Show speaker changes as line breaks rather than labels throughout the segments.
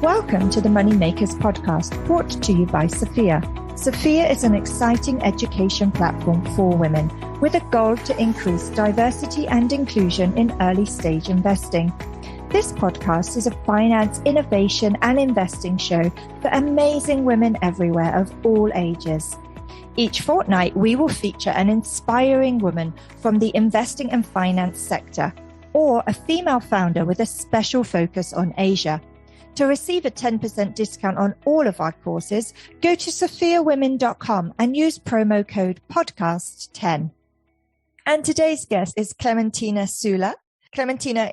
Welcome to the Moneymakers podcast, brought to you by Sophia. Sophia is an exciting education platform for women with a goal to increase diversity and inclusion in early stage investing. This podcast is a finance, innovation and investing show for amazing women everywhere of all ages. Each fortnight, we will feature an inspiring woman from the investing and finance sector or a female founder with a special focus on Asia. To receive a 10% discount on all of our courses, go to sophiawomen.com and use promo code podcast10. And today's guest is Klementina Sula. Klementina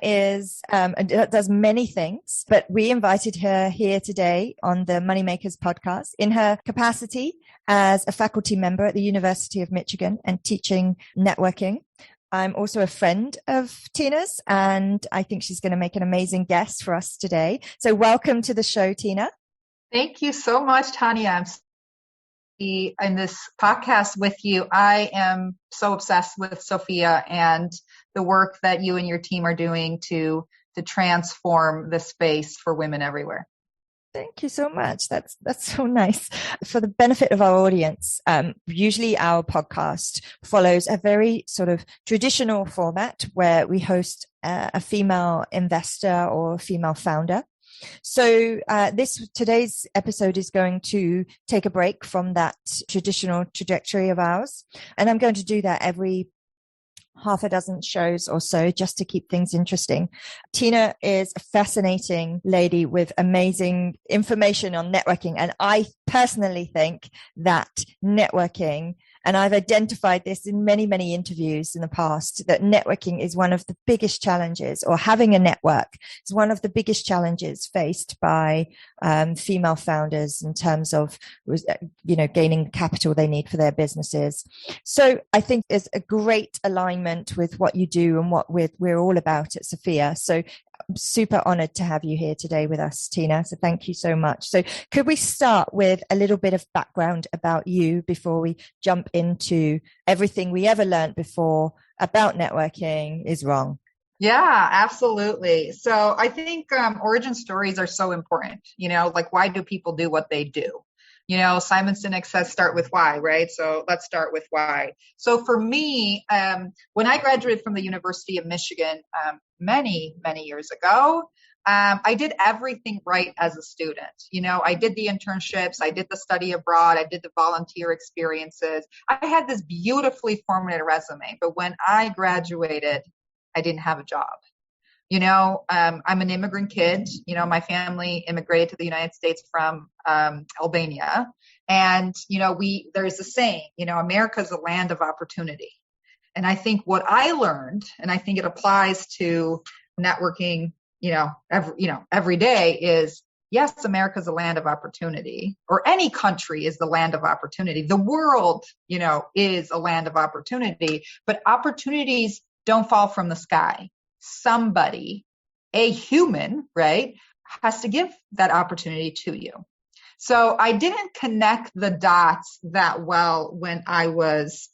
does many things, but we invited her here today on the Moneymakers podcast in her capacity as a faculty member at the University of Michigan and teaching networking. I'm also a friend of Tina's, and I think she's going to make an amazing guest for us today. So welcome to the show, Tina.
Thank you so much, Tanya. I'm in this podcast with you. I am so obsessed with Sophia and the work that you and your team are doing to transform the space for women everywhere.
Thank you so much. That's so nice. For the benefit of our audience, usually our podcast follows a very sort of traditional format where we host a female investor or a female founder. So today's episode is going to take a break from that traditional trajectory of ours. And I'm going to do that every half a dozen shows or so just to keep things interesting. Tina is a fascinating lady with amazing information on networking. And I personally think that networking, and I've identified this in many, many interviews in the past, that networking is one of the biggest challenges, or having a network is one of the biggest challenges faced by female founders in terms of, gaining capital they need for their businesses. So I think there's a great alignment with what you do and what we're all about at Sophia. So I'm super honored to have you here today with us, Tina. So thank you so much. So could we start with a little bit of background about you before we jump into everything we ever learned before about networking is wrong?
Yeah, absolutely. So I think origin stories are so important, like why do people do what they do? Simon Sinek says start with why, right? So let's start with why. So for me, when I graduated from the University of Michigan many, many years ago, I did everything right as a student. I did the internships, I did the study abroad, I did the volunteer experiences. I had this beautifully formatted resume, but when I graduated, I didn't have a job. I'm an immigrant kid. My family immigrated to the United States from Albania. And, there's a saying, America's a land of opportunity. And I think what I learned, and I think it applies to networking, every day is, yes, America's a land of opportunity, or any country is the land of opportunity. The world, is a land of opportunity, but opportunities don't fall from the sky. Somebody, a human, right, has to give that opportunity to you. So I didn't connect the dots that well when I was,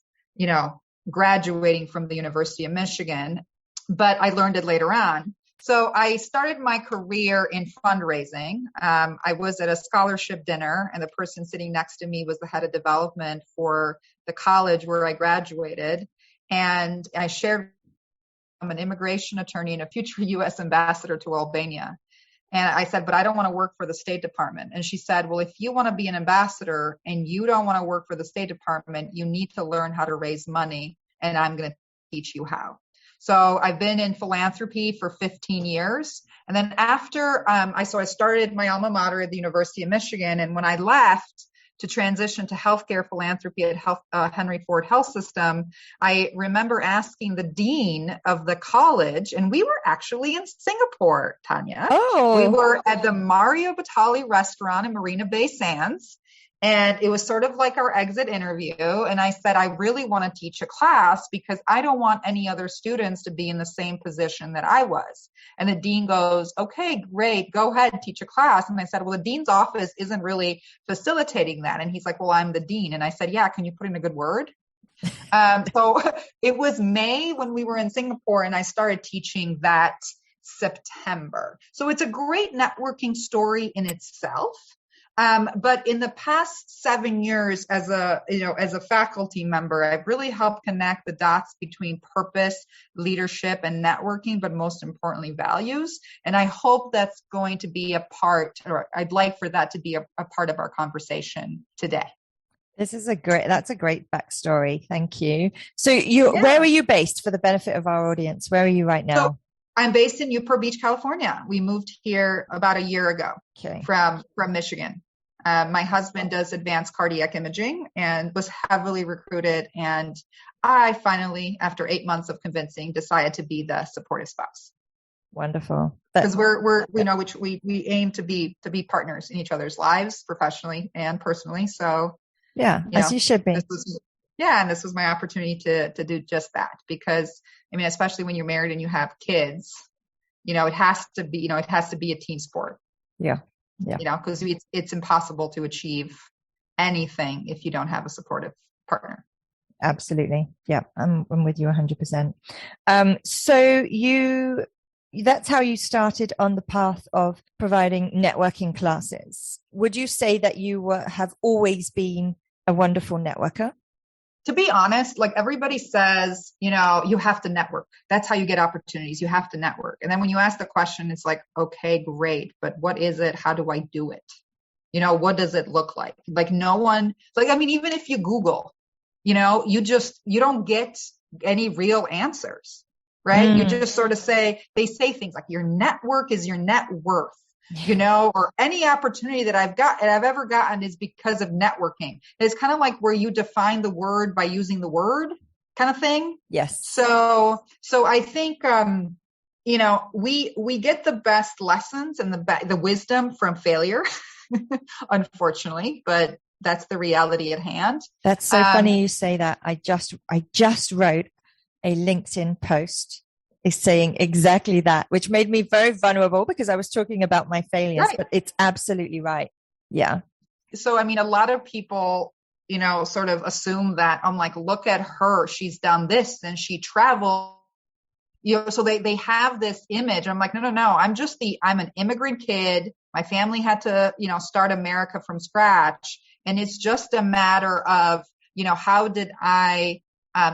graduating from the University of Michigan, but I learned it later on. So I started my career in fundraising. I was at a scholarship dinner, and the person sitting next to me was the head of development for the college where I graduated. And I shared I'm an immigration attorney and a future U.S. ambassador to Albania. And I said, but I don't want to work for the State Department. And she said, well, if you want to be an ambassador and you don't want to work for the State Department, you need to learn how to raise money, and I'm going to teach you how. So I've been in philanthropy for 15 years. And then after I started my alma mater at the University of Michigan. And when I left to transition to healthcare philanthropy at Henry Ford Health System, I remember asking the dean of the college, and we were actually in Singapore, Tanya.
Oh.
We were at the Mario Batali restaurant in Marina Bay Sands. And it was sort of like our exit interview. And I said, I really want to teach a class because I don't want any other students to be in the same position that I was. And the dean goes, okay, great, go ahead, teach a class. And I said, well, the dean's office isn't really facilitating that. And he's like, well, I'm the dean. And I said, yeah, can you put in a good word? So it was May when we were in Singapore, and I started teaching that September. So it's a great networking story in itself. But in the past 7 years as a faculty member, I've really helped connect the dots between purpose, leadership, and networking, but most importantly, values. And I hope that's going to be or I'd like for that to be a part of our conversation today.
That's a great backstory. Thank you. So where are you based for the benefit of our audience? Where are you right now?
So I'm based in Newport Beach, California. We moved here about a year ago from Michigan. My husband does advanced cardiac imaging and was heavily recruited. And I finally, after 8 months of convincing, decided to be the supportive spouse.
Wonderful.
Because we aim to be partners in each other's lives, professionally and personally. So
yeah, as you should be.
And this was my opportunity to do just that, because I mean, especially when you're married and you have kids, it has to be a team sport.
Yeah.
Because it's impossible to achieve anything if you don't have a supportive partner.
Absolutely. Yeah, I'm with you 100%. So that's how you started on the path of providing networking classes. Would you say that you have always been a wonderful networker?
To be honest, like everybody says, you have to network. That's how you get opportunities. You have to network. And then when you ask the question, it's like, okay, great. But what is it? How do I do it? What does it look like? Like even if you Google, you don't get any real answers, right? You just sort of they say things like your network is your net worth. Or any opportunity that I've ever gotten is because of networking. It's kind of like where you define the word by using the word kind of thing.
Yes.
So I think, we get the best lessons and the wisdom from failure, unfortunately, but that's the reality at hand.
That's so funny you say that. I just wrote a LinkedIn post is saying exactly that, which made me very vulnerable because I was talking about my failures, right. But it's absolutely right. Yeah.
So, I mean, a lot of people, sort of assume that I'm like, look at her, she's done this and she traveled, so they have this image. I'm like, no. I'm an immigrant kid. My family had to, start America from scratch. And it's just a matter of, how did I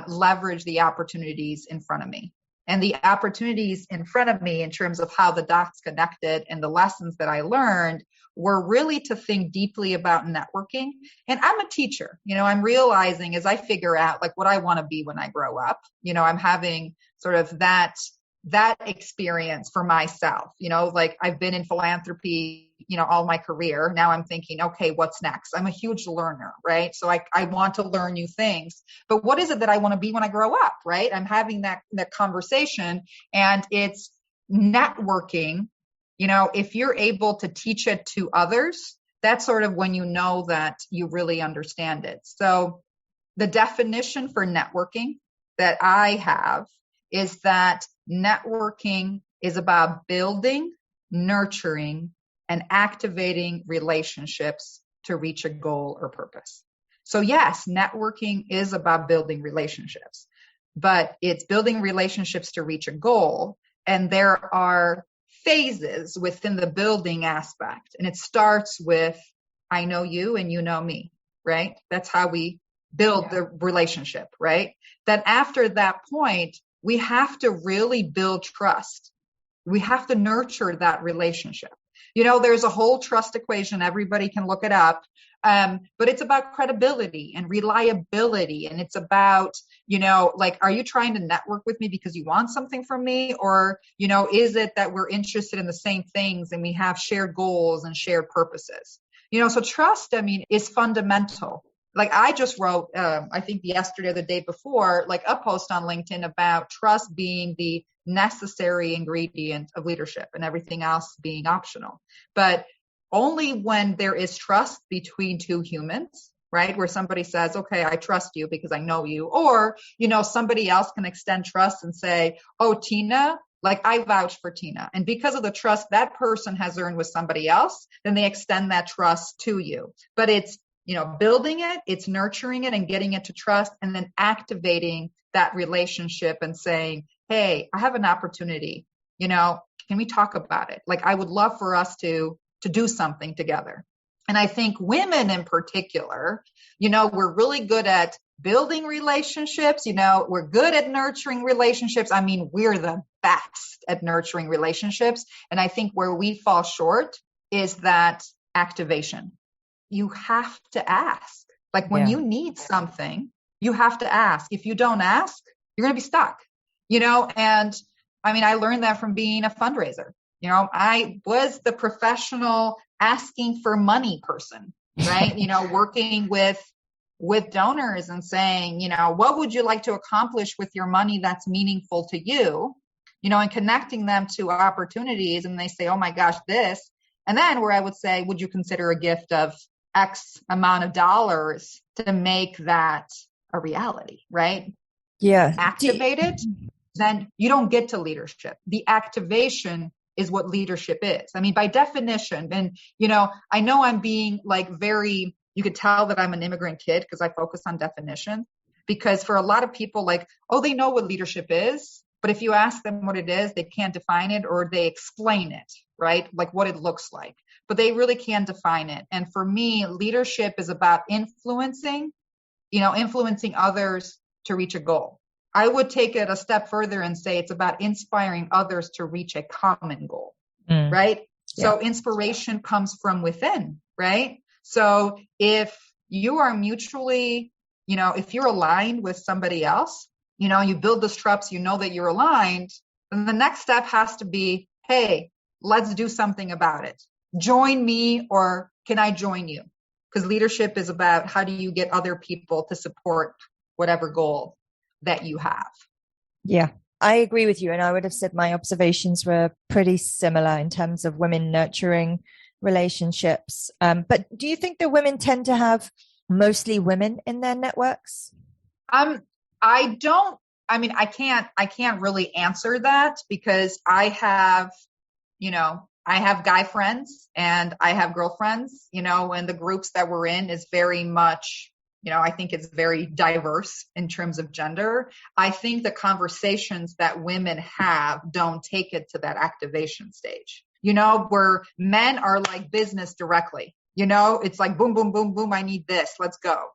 leverage the opportunities in front of me? And the opportunities in front of me in terms of how the dots connected and the lessons that I learned were really to think deeply about networking. And I'm a teacher, I'm realizing as I figure out like what I want to be when I grow up, I'm having sort of that experience for myself, like I've been in philanthropy, all my career. Now I'm thinking, okay, what's next? I'm a huge learner, right? So I want to learn new things, but what is it that I want to be when I grow up, right? I'm having that conversation, and it's networking. If you're able to teach it to others, that's sort of when you know that you really understand it. So the definition for networking that I have is that networking is about building, nurturing, and activating relationships to reach a goal or purpose. So yes, networking is about building relationships, but it's building relationships to reach a goal. And there are phases within the building aspect. And it starts with, I know you and you know me, right? That's how we build the relationship, right? Then after that point, we have to really build trust. We have to nurture that relationship. There's a whole trust equation. Everybody can look it up. But it's about credibility and reliability. And it's about, are you trying to network with me because you want something from me? Or, is it that we're interested in the same things and we have shared goals and shared purposes? So trust, is fundamental. Like I just wrote, I think yesterday or the day before, like a post on LinkedIn about trust being the necessary ingredient of leadership and everything else being optional. But only when there is trust between two humans, right? Where somebody says, okay, I trust you because I know you. Or, somebody else can extend trust and say, oh, Tina, like I vouch for Tina. And because of the trust that person has earned with somebody else, then they extend that trust to you. But it's, building it, it's nurturing it and getting it to trust, and then activating that relationship and saying, hey, I have an opportunity. Can we talk about it? Like, I would love for us to do something together. And I think women in particular, we're really good at building relationships. We're good at nurturing relationships. I mean, we're the best at nurturing relationships. And I think where we fall short is that activation. You have to ask. Like, when you need something, you have to ask. If you don't ask, you're going to be stuck, and I mean, I learned that from being a fundraiser. I was the professional asking for money person, right? Working with donors and saying, what would you like to accomplish with your money that's meaningful to you, and connecting them to opportunities. And they say, oh my gosh, this. And then where I would say, would you consider a gift of X amount of dollars to make that a reality, right?
Yeah.
Activated, then you don't get to leadership. The activation is what leadership is. I mean, by definition, and, I know I'm being like you could tell that I'm an immigrant kid because I focus on definition, because for a lot of people, like, oh, they know what leadership is, but if you ask them what it is, they can't define it, or they explain it, right? Like what it looks like, but they really can't define it. And for me, leadership is about influencing others to reach a goal. I would take it a step further and say it's about inspiring others to reach a common goal, right? Yeah. So inspiration comes from within, right? So if you are mutually, if you're aligned with somebody else, you build this trust, that you're aligned, then the next step has to be, hey, let's do something about it. Join me, or can I join you? Because leadership is about how do you get other people to support whatever goal that you have.
Yeah, I agree with you. And I would have said my observations were pretty similar in terms of women nurturing relationships. But do you think that women tend to have mostly women in their networks?
I can't really answer that, because I have guy friends and I have girlfriends, and the groups that we're in is very much, I think it's very diverse in terms of gender. I think the conversations that women have don't take it to that activation stage, where men are like business directly, it's like boom, boom, boom, boom. I need this. Let's go.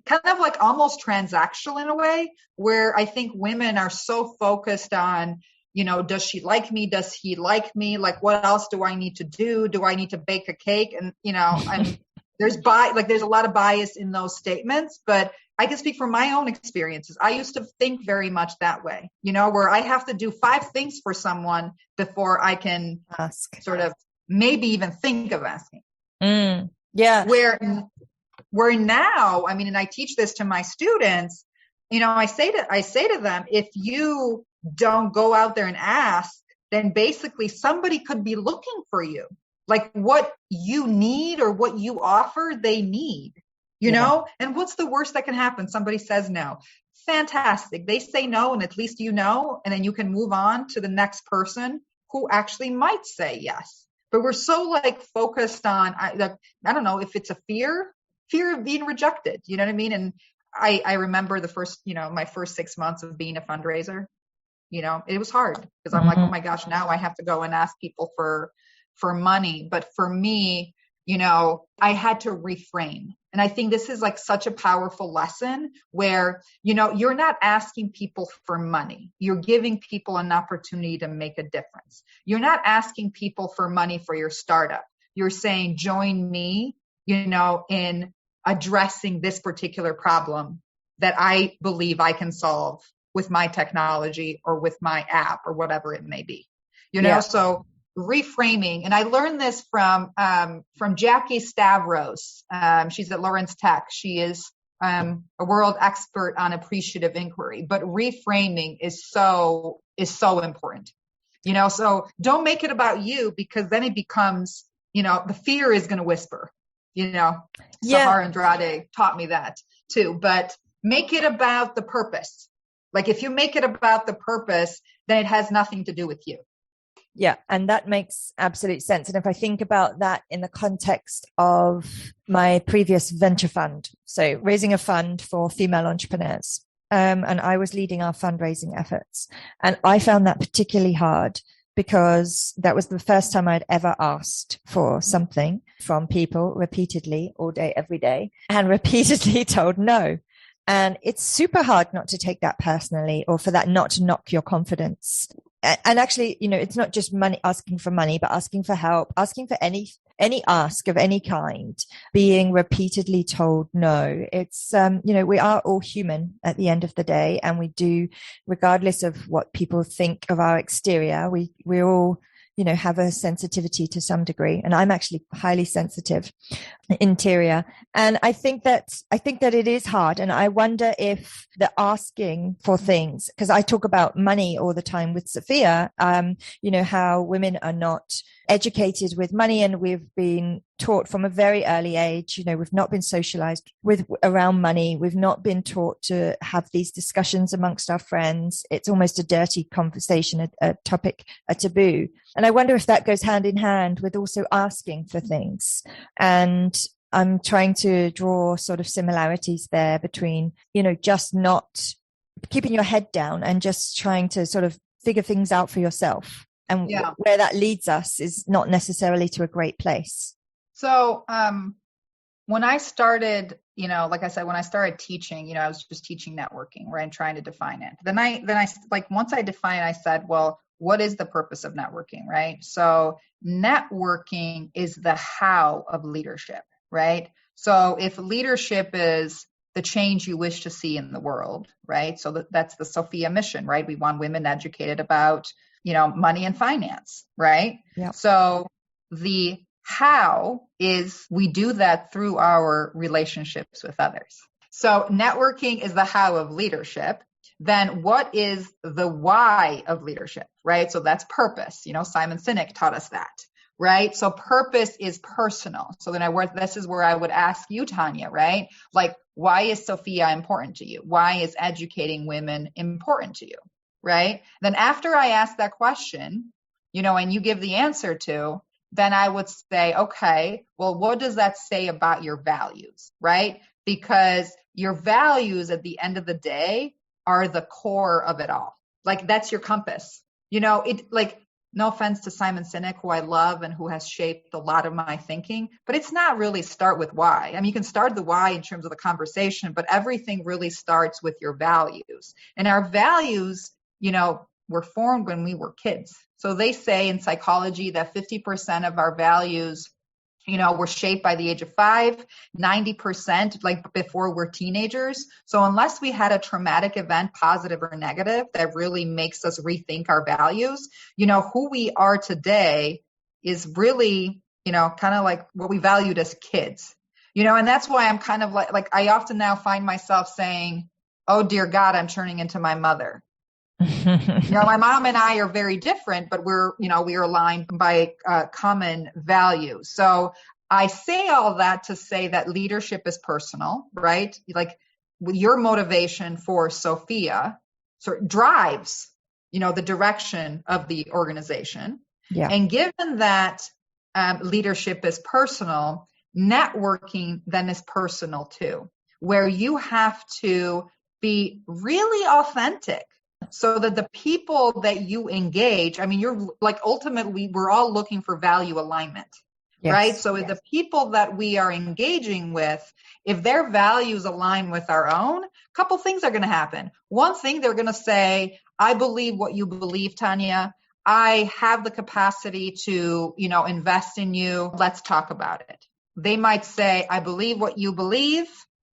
Kind of like almost transactional in a way, where I think women are so focused on, does she like me? Does he like me? Like, what else do I need to do? Do I need to bake a cake? And, there's a lot of bias in those statements, but I can speak from my own experiences. I used to think very much that way, where I have to do 5 things for someone before I can ask, sort of maybe even think of asking.
Yeah.
Where now, I mean, and I teach this to my students, I say to them, if you don't go out there and ask, then basically somebody could be looking for you. Like what you need or what you offer, they need, and what's the worst that can happen? Somebody says no. Fantastic. They say no, and at least and then you can move on to the next person who actually might say yes. But we're so focused on, I don't know if it's a fear of being rejected. You know what I mean? And I remember the first, my first 6 months of being a fundraiser, it was hard because I'm like, oh my gosh, now I have to go and ask people for money. But for me, I had to reframe. And I think this is such a powerful lesson where, you're not asking people for money. You're giving people an opportunity to make a difference. You're not asking people for money for your startup. You're saying, join me, in addressing this particular problem that I believe I can solve with my technology or with my app or whatever it may be, so reframing. And I learned this from Jackie Stavros. She's at Lawrence Tech. She is a world expert on appreciative inquiry, but reframing is so important, so don't make it about you, because then it becomes, the fear is going to whisper, Sahar Andrade taught me that too, but make it about the purpose. Like if you make it about the purpose, then it has nothing to do with you.
Yeah. And that makes absolute sense. And if I think about that in the context of my previous venture fund, so raising a fund for female entrepreneurs, and I was leading our fundraising efforts, and I found that particularly hard because that was the first time I'd ever asked for something from people repeatedly, all day, every day, and repeatedly told no. And it's super hard not to take that personally, or for that not to knock your confidence. And actually, it's not just money, asking for money, but asking for help, asking for any ask of any kind, being repeatedly told no. It's, we are all human at the end of the day. And we do, regardless of what people think of our exterior, we all, have a sensitivity to some degree. And I'm actually highly sensitive interior. And I think that it is hard. And I wonder if the asking for things, because I talk about money all the time with Sophia, how women are not educated with money, and we've been taught from a very early age, we've not been socialized around money. We've not been taught to have these discussions amongst our friends. It's almost a dirty conversation, a topic, a taboo. And I wonder if that goes hand in hand with also asking for things. And I'm trying to draw sort of similarities there between, just not keeping your head down and just trying to sort of figure things out for yourself. And where that leads us is not necessarily to a great place.
So when I started, like I said, when I started teaching, I was just teaching networking, right, and trying to define it. Then I once I defined, I said, well, what is the purpose of networking, right? So networking is the how of leadership, right? So if leadership is the change you wish to see in the world, right? So that's the Sophia mission, right? We want women educated about money and finance, right?
Yeah.
So the how is we do that through our relationships with others. So networking is the how of leadership. Then what is the why of leadership, right? So that's purpose. Simon Sinek taught us that, right? So purpose is personal. So then this is where I would ask you, Tanya, right? Like, why is Sophia important to you? Why is educating women important to you? Right? Then after I ask that question, and you give the answer to, then I would say, okay, well, what does that say about your values? Right? Because your values at the end of the day are the core of it all. Like, that's your compass. No offense to Simon Sinek, who I love and who has shaped a lot of my thinking, but it's not really start with why. I mean, you can start the why in terms of the conversation, but everything really starts with your values. And our values, were formed when we were kids. So they say in psychology that 50% of our values, were shaped by the age of 5, 90% like before we're teenagers. So unless we had a traumatic event, positive or negative, that really makes us rethink our values, who we are today is really, kind of like what we valued as kids, and that's why I'm kind of like I often now find myself saying, oh, dear God, I'm turning into my mother. My mom and I are very different, but we are aligned by common values. So I say all that to say that leadership is personal, right? Like your motivation for Sophia sort of drives, the direction of the organization.
Yeah.
And given that leadership is personal, networking then is personal too, where you have to be really authentic. So that the people that you engage, I mean, you're like, ultimately, we're all looking for value alignment, yes, right? So yes, the people that we are engaging with, if their values align with our own, a couple things are going to happen. One thing, they're going to say, I believe what you believe, Tanya. I have the capacity to, invest in you. Let's talk about it. They might say, I believe what you believe.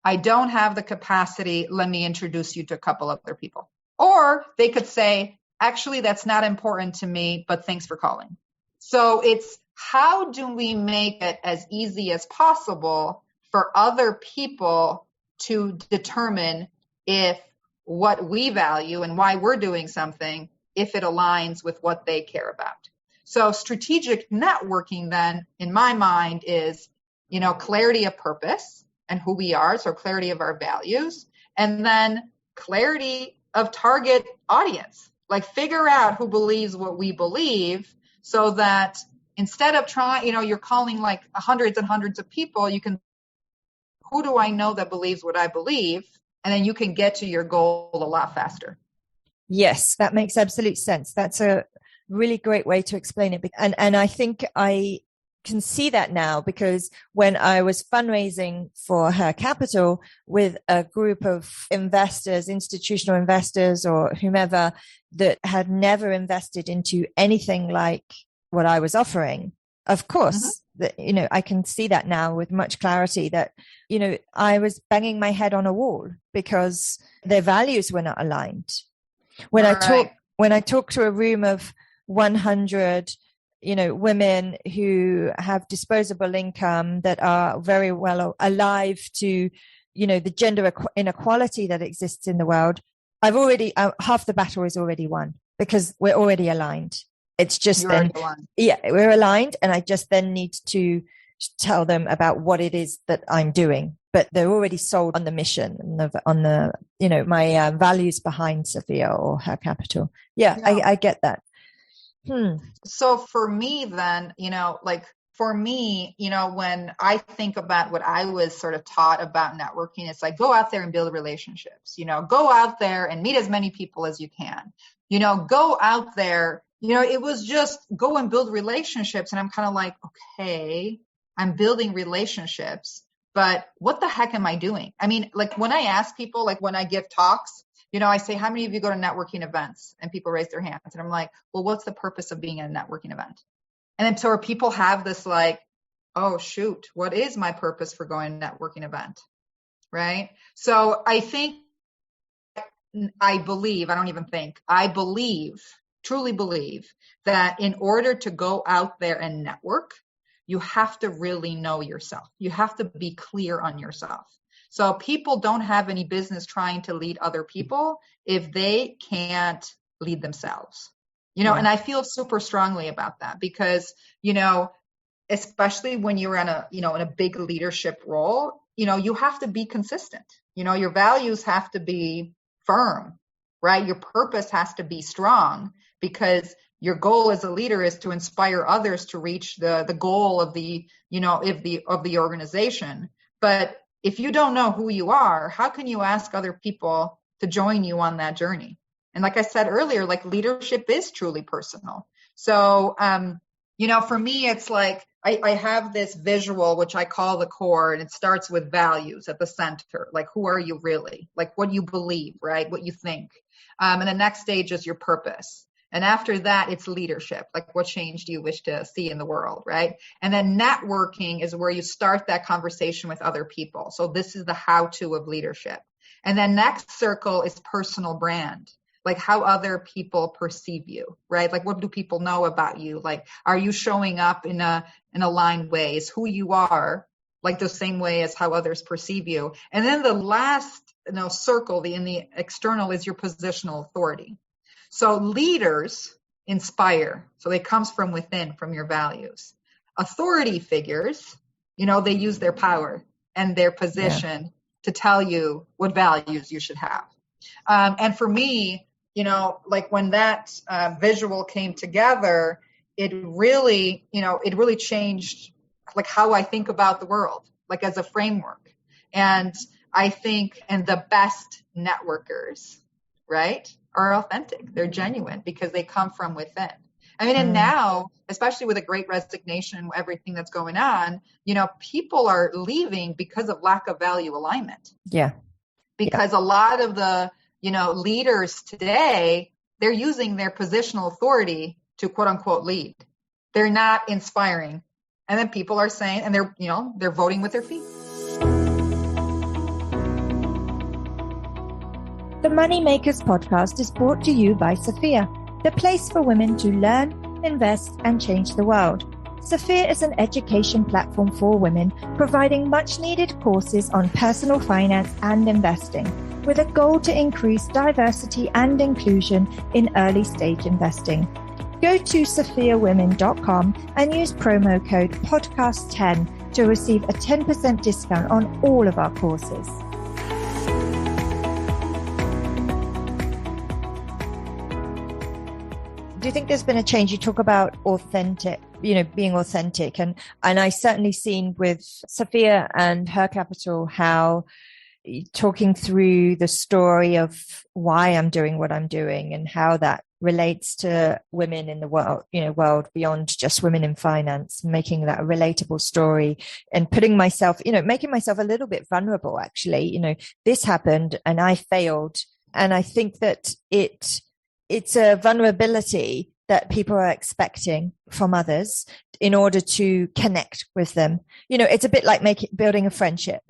I don't have the capacity. Let me introduce you to a couple other people. Or they could say, actually, that's not important to me, but thanks for calling. So it's how do we make it as easy as possible for other people to determine if what we value and why we're doing something, if it aligns with what they care about. So strategic networking then, in my mind, is, clarity of purpose and who we are, so clarity of our values, and then clarity of target audience, like figure out who believes what we believe so that instead of trying, you're calling like hundreds and hundreds of people, you can, who do I know that believes what I believe? And then you can get to your goal a lot faster.
Yes, that makes absolute sense. That's a really great way to explain it. And I think I can see that now, because when I was fundraising for Her Capital with a group of investors, institutional investors or whomever, that had never invested into anything like what I was offering, of course, I can see that now with much clarity that, I was banging my head on a wall because their values were not aligned. When I talk to a room of 100, women who have disposable income, that are very well alive to, the gender inequality that exists in the world, I've already, half the battle is already won, because we're already aligned. It's just we're aligned. And I just then need to tell them about what it is that I'm doing. But they're already sold on the mission and on the my values behind Sophia or Her Capital. I get that.
So for me then, when I think about what I was sort of taught about networking, it's like, go out there and build relationships, go out there and meet as many people as you can, go out there, it was just go and build relationships. And I'm kind of like, okay, I'm building relationships, but what the heck am I doing? I mean, like when I ask people, like when I give talks, I say, how many of you go to networking events? And people raise their hands. And I'm like, well, what's the purpose of being at a networking event? And then so people have this like, oh, shoot, what is my purpose for going to a networking event? Right. So I truly believe that in order to go out there and network, you have to really know yourself. You have to be clear on yourself. So people don't have any business trying to lead other people if they can't lead themselves, and I feel super strongly about that because, especially when you're in a big leadership role, you have to be consistent. Your values have to be firm, right? Your purpose has to be strong because your goal as a leader is to inspire others to reach the goal of the organization. But if you don't know who you are, how can you ask other people to join you on that journey? And like I said earlier, like leadership is truly personal. So, for me, it's like I have this visual, which I call the core, and it starts with values at the center. Like, who are you really? Like what you believe, right? What you think. And the next stage is your purpose. And after that, it's leadership. Like what change do you wish to see in the world, right? And then networking is where you start that conversation with other people. So this is the how-to of leadership. And then next circle is personal brand, like how other people perceive you, right? Like what do people know about you? Like, are you showing up in aligned ways, who you are, like the same way as how others perceive you? And then the last circle, in the external, is your positional authority. So leaders inspire. So it comes from within, from your values. Authority figures, they use their power and their position to tell you what values you should have. And for me, like when that visual came together, it really changed like how I think about the world, like as a framework. And I think, and the best networkers, right, are authentic. They're genuine because they come from within. I mean, and now, especially with the Great Resignation, everything that's going on, people are leaving because of lack of value alignment.
Yeah.
Because a lot of the, leaders today, they're using their positional authority to quote unquote lead. They're not inspiring. And then people are saying, and they're voting with their feet.
The Moneymakers podcast is brought to you by Sophia, the place for women to learn, invest, and change the world. Sophia is an education platform for women, providing much-needed courses on personal finance and investing, with a goal to increase diversity and inclusion in early-stage investing. Go to sophiawomen.com and use promo code podcast10 to receive a 10% discount on all of our courses. Do you think there's been a change? You talk about authentic, being authentic. And I certainly seen with Sophia and Her Capital how talking through the story of why I'm doing what I'm doing and how that relates to women in the world, world beyond just women in finance, making that a relatable story and putting myself, making myself a little bit vulnerable, actually. This happened and I failed. And I think that it's a vulnerability that people are expecting from others in order to connect with them. It's a bit like building a friendship.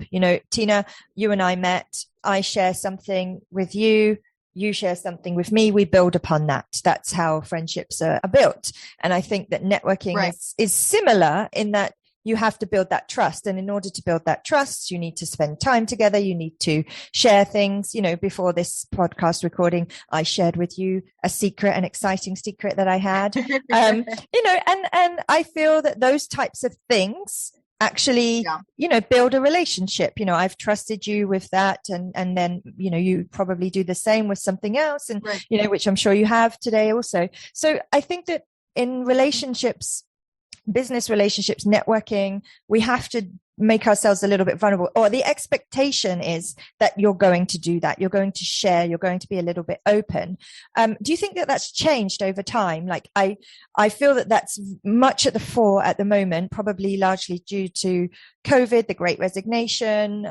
Tina, you and I met, I share something with you, you share something with me, we build upon that. That's how friendships are built. And I think that networking is similar in that you have to build that trust. And in order to build that trust, you need to spend time together. You need to share things. Before this podcast recording, I shared with you an exciting secret that I had. And I feel that those types of things actually, build a relationship. I've trusted you with that. And then, you probably do the same with something else. And, which I'm sure you have today also. So I think that in relationships, business relationships, networking, we have to make ourselves a little bit vulnerable, or the expectation is that you're going to do that. You're going to share, you're going to be a little bit open. Do you think that that's changed over time? Like I feel that that's much at the fore at the moment, probably largely due to COVID, the Great Resignation,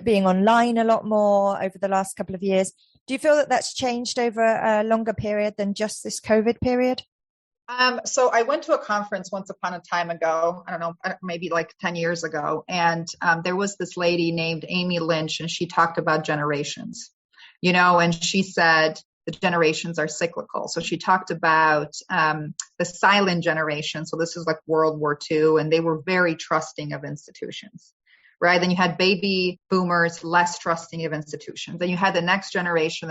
being online a lot more over the last couple of years. Do you feel that that's changed over a longer period than just this COVID period?
So I went to a conference once upon a time ago, I don't know, maybe like 10 years ago. And there was this lady named Amy Lynch, and she talked about generations, and she said the generations are cyclical. So she talked about the silent generation. So this is like World War II, and they were very trusting of institutions. Right. Then you had baby boomers, less trusting of institutions. Then you had the next generation,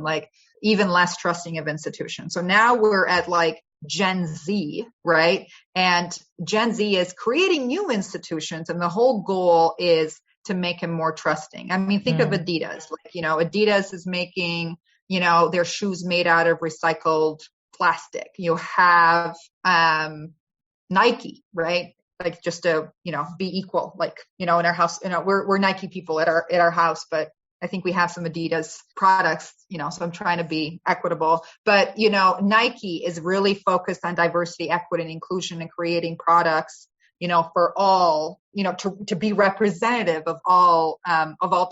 like even less trusting of institutions. So now we're at like Gen Z, right? And Gen Z is creating new institutions. And the whole goal is to make them more trusting. I mean, think of Adidas. Like, Adidas is making, their shoes made out of recycled plastic. You have Nike, right? Like just to, be equal, like, in our house, we're Nike people at our house, but I think we have some Adidas products, so I'm trying to be equitable, but, Nike is really focused on diversity, equity, and inclusion and creating products, for all, to be representative of all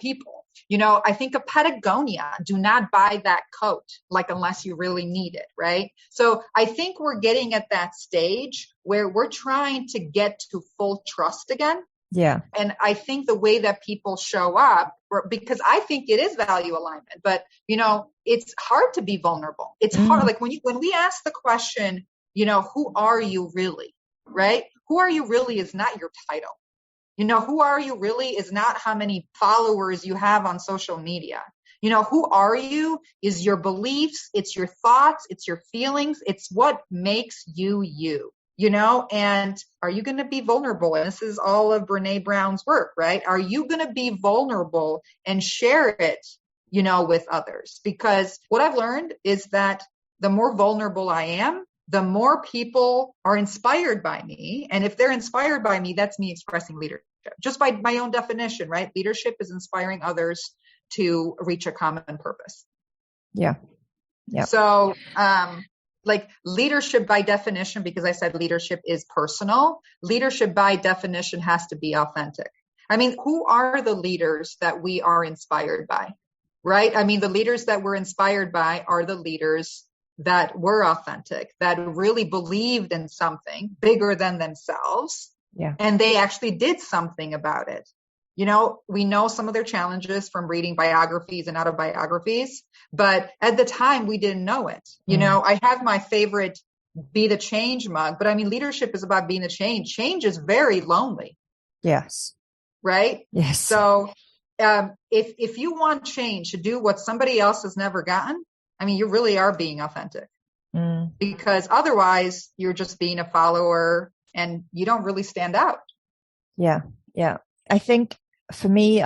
people. I think of Patagonia, do not buy that coat, like, unless you really need it, right? So I think we're getting at that stage where we're trying to get to full trust again.
Yeah.
And I think the way that people show up, because I think it is value alignment, but, it's hard to be vulnerable. It's hard. Like when we ask the question, who are you really, right? Who are you really is not your title. Who are you really is not how many followers you have on social media. Who are you is your beliefs, it's your thoughts, it's your feelings, it's what makes you you, and are you going to be vulnerable? And this is all of Brene Brown's work, right? Are you going to be vulnerable and share it, with others? Because what I've learned is that the more vulnerable I am, the more people are inspired by me. And if they're inspired by me, that's me expressing leadership. Just by my own definition, right? Leadership is inspiring others to reach a common purpose.
Yeah. Yeah.
So, like leadership by definition, because I said leadership is personal, leadership by definition has to be authentic. I mean, who are the leaders that we are inspired by, right? I mean, the leaders that we're inspired by are the leaders that were authentic, that really believed in something bigger than themselves.
Yeah.
And they actually did something about it. We know some of their challenges from reading biographies and autobiographies, but at the time we didn't know it. I have my favorite Be the Change mug, but I mean, leadership is about being the change. Change is very lonely.
Yes.
Right?
Yes.
So if you want change to do what somebody else has never gotten, I mean, you really are being authentic because otherwise you're just being a follower and you don't really stand out.
Yeah. Yeah. I think for me,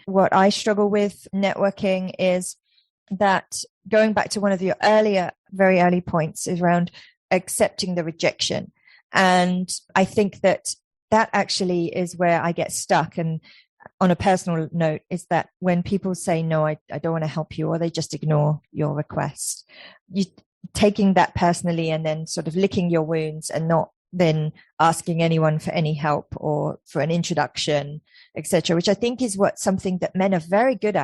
what I struggle with networking is that going back to one of your very early points is around accepting the rejection. And I think that actually is where I get stuck. And on a personal note is that when people say, no, I don't want to help you, or they just ignore your request, you taking that personally and then sort of licking your wounds and not then asking anyone for any help or for an introduction, etc., which I think is something that men are very good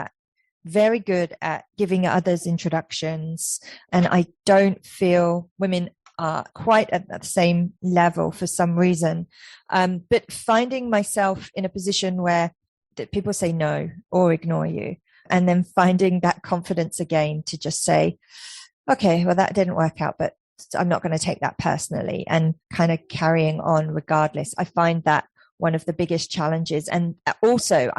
at giving others introductions. And I don't feel women are quite at that same level for some reason. But finding myself in a position where that people say no or ignore you, and then finding that confidence again to just say, okay, well, that didn't work out, but I'm not going to take that personally, and kind of carrying on regardless. I find that one of the biggest challenges. And also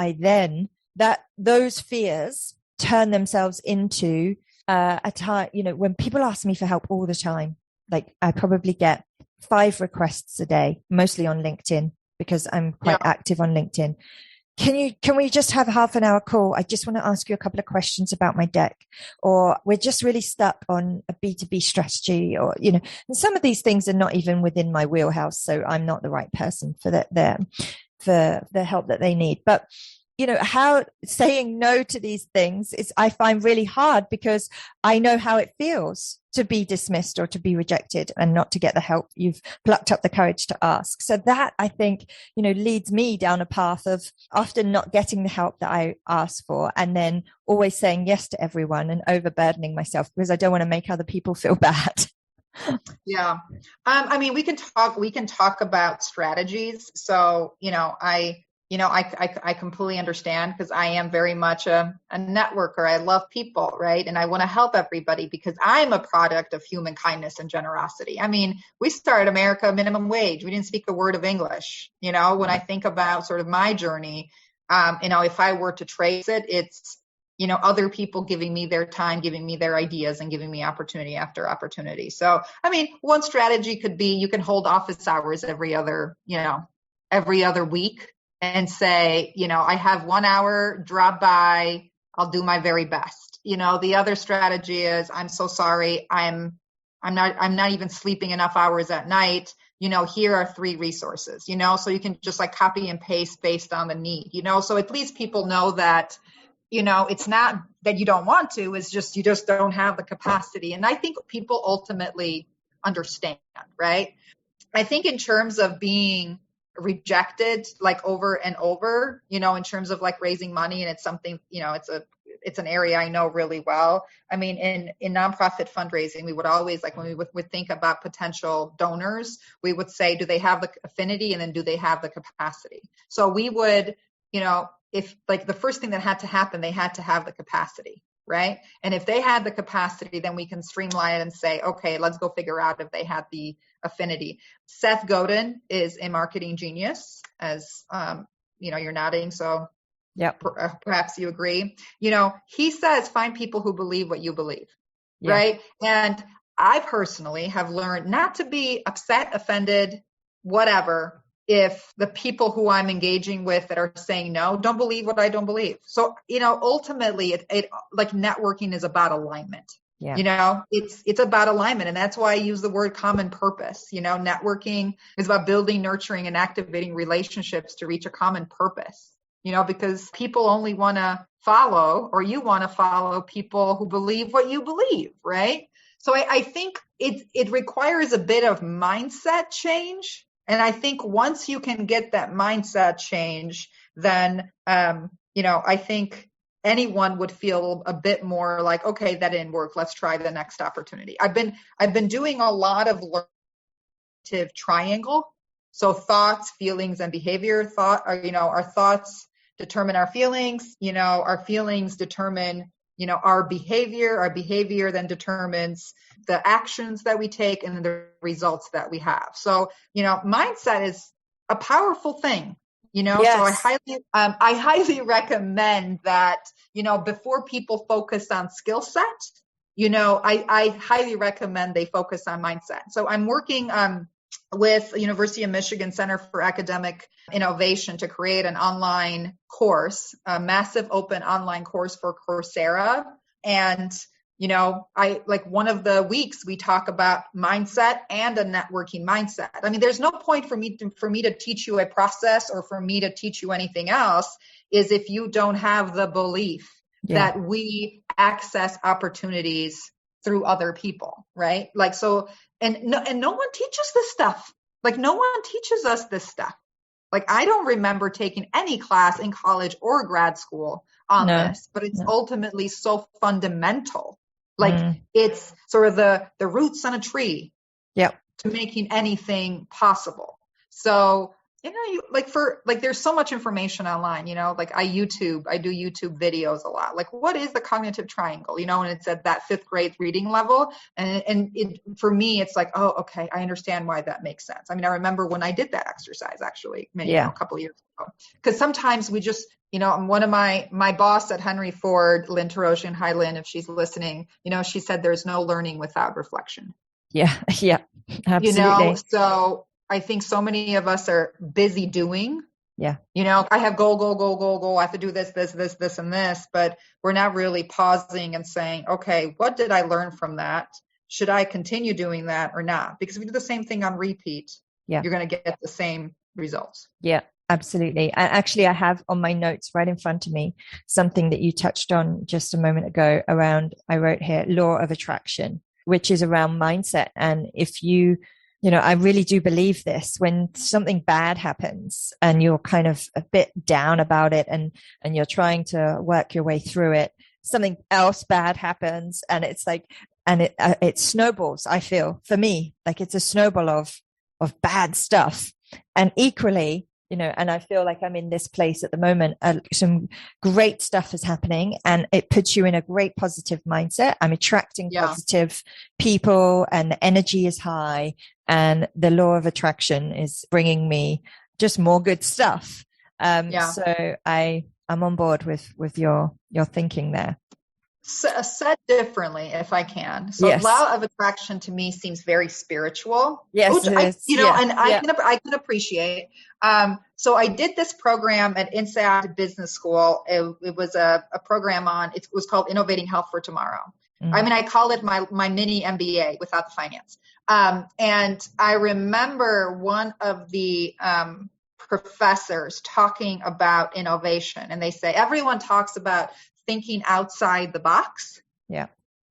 those fears turn themselves into a time, when people ask me for help all the time, like I probably get 5 requests a day, mostly on LinkedIn, because I'm quite active on LinkedIn. Can we just have a half an hour call? I just want to ask you a couple of questions about my deck, or we're just really stuck on a B2B strategy, or, and some of these things are not even within my wheelhouse. So I'm not the right person for the help that they need. But how saying no to these things I find really hard, because I know how it feels to be dismissed or to be rejected and not to get the help you've plucked up the courage to ask. So that, I think, leads me down a path of often not getting the help that I ask for, and then always saying yes to everyone and overburdening myself because I don't want to make other people feel bad.
Yeah. I mean, we can talk about strategies. So, I completely understand, because I am very much a networker. I love people, right? And I want to help everybody because I'm a product of human kindness and generosity. I mean, we started America minimum wage. We didn't speak a word of English. When I think about sort of my journey, if I were to trace it, it's, other people giving me their time, giving me their ideas, and giving me opportunity after opportunity. So, I mean, one strategy could be you can hold office hours every other week, and say, I have 1 hour, drop by, I'll do my very best. The other strategy is, I'm so sorry, I'm not even sleeping enough hours at night. Here are 3 resources, so you can just like copy and paste based on the need, so at least people know that, it's not that you don't want to, it's just, you just don't have the capacity. And I think people ultimately understand, right? I think in terms of being rejected like over and over, in terms of like raising money, and it's something, it's an area I know really well. I mean, in nonprofit fundraising, we would always, like, when we would think about potential donors, we would say, do they have the affinity, and then do they have the capacity? So we would, if like the first thing that had to happen, they had to have the capacity, right? And if they had the capacity, then we can streamline it and say, okay, let's go figure out if they had the affinity. Seth Godin is a marketing genius, as you're nodding, so yeah, perhaps you agree. He says, find people who believe what you believe, right? And I personally have learned not to be upset, offended, whatever, if the people who I'm engaging with that are saying no don't believe what I don't believe. So, ultimately, it like networking is about alignment. Yeah. It's about alignment. And that's why I use the word common purpose. Networking is about building, nurturing, and activating relationships to reach a common purpose, because people only want to follow, or you want to follow people who believe what you believe, right? So I think it requires a bit of mindset change. And I think once you can get that mindset change, then, I think anyone would feel a bit more like, okay, that didn't work. Let's try the next opportunity. I've been doing a lot of learning triangle. So thoughts, feelings, and behavior. Our thoughts determine our feelings. Our feelings determine, our behavior then determines the actions that we take and the results that we have. So, mindset is a powerful thing, yes. So I highly recommend that, before people focus on skill set, I highly recommend they focus on mindset. So I'm working with the University of Michigan Center for Academic Innovation to create an online course, a massive open online course for Coursera. And, I like one of the weeks we talk about mindset and a networking mindset. I mean, there's no point for me to teach you a process or for me to teach you anything else is if you don't have the belief that we access opportunities through other people, right? Like, so, and no one teaches this stuff. Like, no one teaches us this stuff. Like, I don't remember taking any class in college or grad school on this, but it's ultimately so fundamental. Like, it's sort of the roots on a tree to making anything possible. So, you know, there's so much information online, you know, like I do YouTube videos a lot. Like, what is the cognitive triangle, you know, and it's at that 5th grade reading level. And for me, it's like, oh, okay, I understand why that makes sense. I mean, I remember when I did that exercise, actually, a couple of years ago, because sometimes we just, you know, one of my boss at Henry Ford, Lynn Tarosian, hi Lynn, if she's listening, you know, she said, there's no learning without reflection.
Yeah. Absolutely.
You know, so I think so many of us are busy doing. Yeah. You know, I have go. I have to do this, and this, but we're not really pausing and saying, okay, what did I learn from that? Should I continue doing that or not? Because if you do the same thing on repeat, you're going to get the same results.
Yeah, absolutely. And actually, I have on my notes right in front of me something that you touched on just a moment ago around, I wrote here, law of attraction, which is around mindset. And if you know, I really do believe this. When something bad happens and you're kind of a bit down about it and you're trying to work your way through it, something else bad happens and it's like, and it snowballs, I feel, for me, like it's a snowball of bad stuff. And equally, you know, and I feel like I'm in this place at the moment, some great stuff is happening and it puts you in a great positive mindset. I'm attracting positive people and the energy is high and the law of attraction is bringing me just more good stuff. So I'm on board with your thinking there.
Said differently, if I can. So law of attraction to me seems very spiritual.
Yes,
which I can appreciate. So I did this program at INSEAD Business School. It was a program it was called Innovating Health for Tomorrow. I mean, I call it my mini MBA without the finance. And I remember one of the professors talking about innovation, and they say everyone talks about thinking outside the box. Yeah.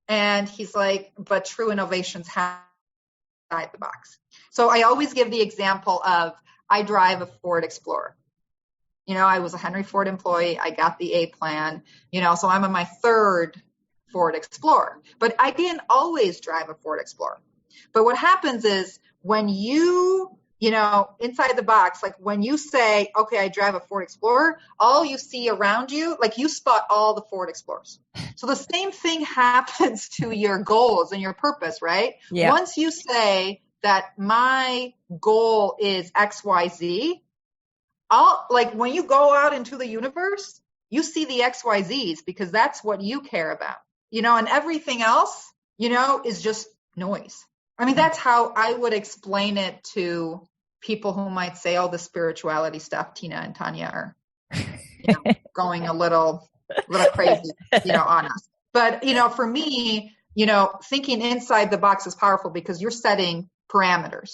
And he's like, but true innovations have outside the box. So I always give the example of, I drive a Ford Explorer. You know, I was a Henry Ford employee. I got the A plan, you know, so I'm on my 3rd Ford Explorer, but I didn't always drive a Ford Explorer. But what happens is when you know, inside the box, like when you say, okay, I drive a Ford Explorer, all you see around you, like you spot all the Ford Explorers. So the same thing happens to your goals and your purpose, right? Yeah. Once you say that my goal is XYZ, like when you go out into the universe, you see the XYZs because that's what you care about, you know, and everything else, you know, is just noise. I mean, that's how I would explain it to people who might say, oh, the spirituality stuff, Tina and Tanya are, you know, going a little crazy, you know, on us. But, you know, for me, you know, thinking inside the box is powerful because you're setting parameters.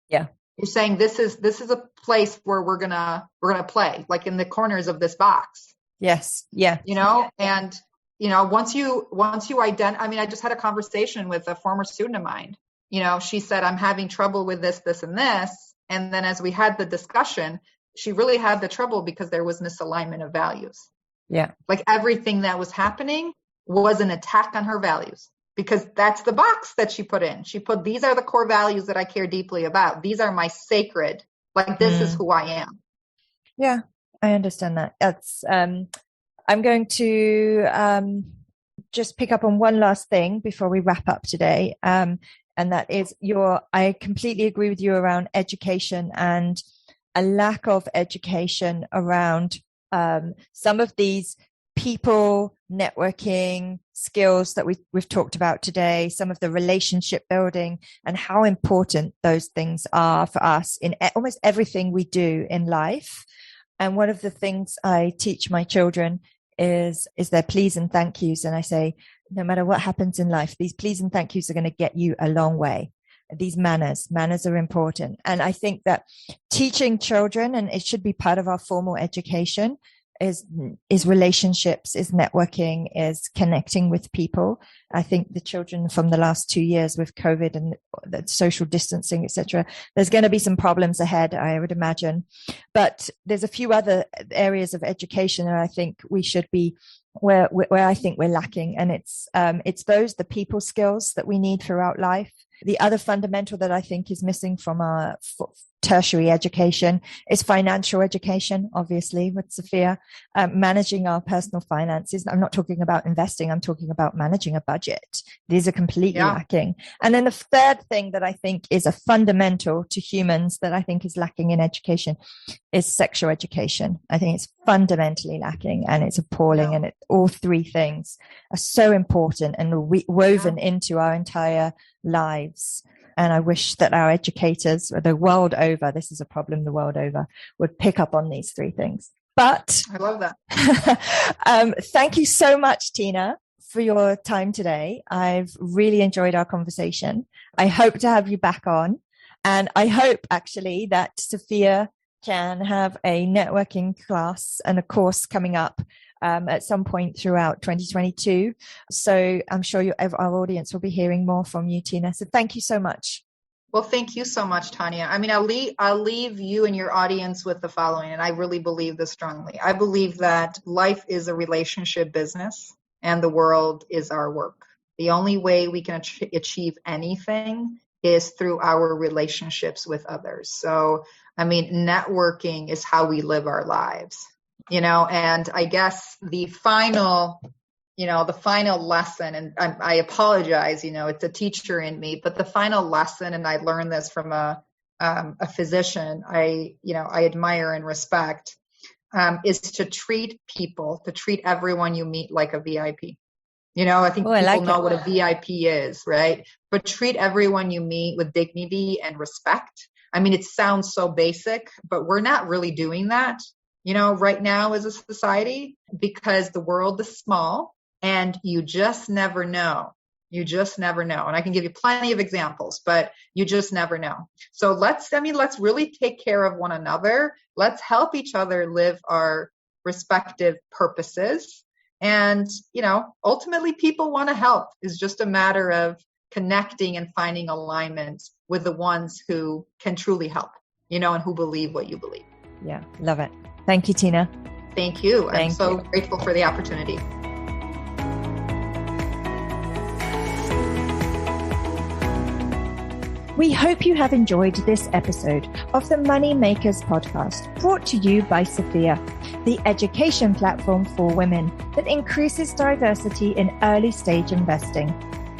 Yeah. You're saying this is a place where we're gonna play, like in the corners of this box. Yes. Yeah. You know, and, you know, once you I mean, I just had a conversation with a former student of mine. You know, she said, I'm having trouble with this, and this. And then as we had the discussion, she really had the trouble because there was misalignment of values. Yeah. Like everything that was happening was an attack on her values because that's the box that she put in. She put, these are the core values that I care deeply about. These are my sacred, like this is who I am. Yeah, I understand that. That's, I'm going to just pick up on one last thing before we wrap up today. And that is I completely agree with you around education and a lack of education around some of these people networking skills that we've talked about today, some of the relationship building and how important those things are for us in almost everything we do in life. And one of the things I teach my children is their please and thank yous. And I say, no matter what happens in life, these please and thank yous are going to get you a long way. These manners are important. And I think that teaching children, and it should be part of our formal education,
is relationships, is networking, is connecting with people. I think the children from the last 2 years with COVID and the social distancing, etc., there's going to be some problems ahead, I would imagine. But there's a few other areas of education that I think we should be where I think we're lacking, and it's the people skills that we need throughout life. The other fundamental that I think is missing from our tertiary education is financial education, obviously, with Sophia, managing our personal finances. I'm not talking about investing. I'm talking about managing a budget. These are completely lacking. And then the third thing that I think is a fundamental to humans that I think is lacking in education is sexual education. I think it's fundamentally lacking, and it's appalling. And all three things are so important and woven into our entire lives. And I wish that our educators the world over, this is a problem the world over, would pick up on these three things. But
I love that.
Thank you so much, Tina, for your time today. I've really enjoyed our conversation. I hope to have you back on. And I hope actually that Sophia can have a networking class and a course coming up at some point throughout 2022. So I'm sure our audience will be hearing more from you, Tina. So thank you so much.
Well, thank you so much, Tanya. I mean, I'll leave you and your audience with the following, and I really believe this strongly. I believe that life is a relationship business and the world is our work. The only way we can achieve anything is through our relationships with others. So, I mean, networking is how we live our lives. And I guess the final lesson, and I apologize, it's a teacher in me, but the final lesson, and I learned this from a physician I admire and respect, is to treat everyone you meet like a VIP. I think people know what a VIP is, right? But treat everyone you meet with dignity and respect. I mean, it sounds so basic, but we're not really doing that, right now as a society, because the world is small and you just never know. You just never know. And I can give you plenty of examples, but you just never know. So let's really take care of one another. Let's help each other live our respective purposes. And, ultimately people want to help. It's just a matter of connecting and finding alignment with the ones who can truly help, and who believe what you believe.
Yeah, love it. Thank you, Tina.
Thank you. I'm so grateful for the opportunity.
We hope you have enjoyed this episode of the Money Makers podcast, brought to you by Sophia, the education platform for women that increases diversity in early stage investing.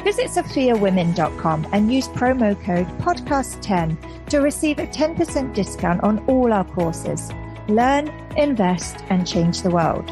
Visit sophiawomen.com and use promo code podcast10 to receive a 10% discount on all our courses. Learn, invest, and change the world.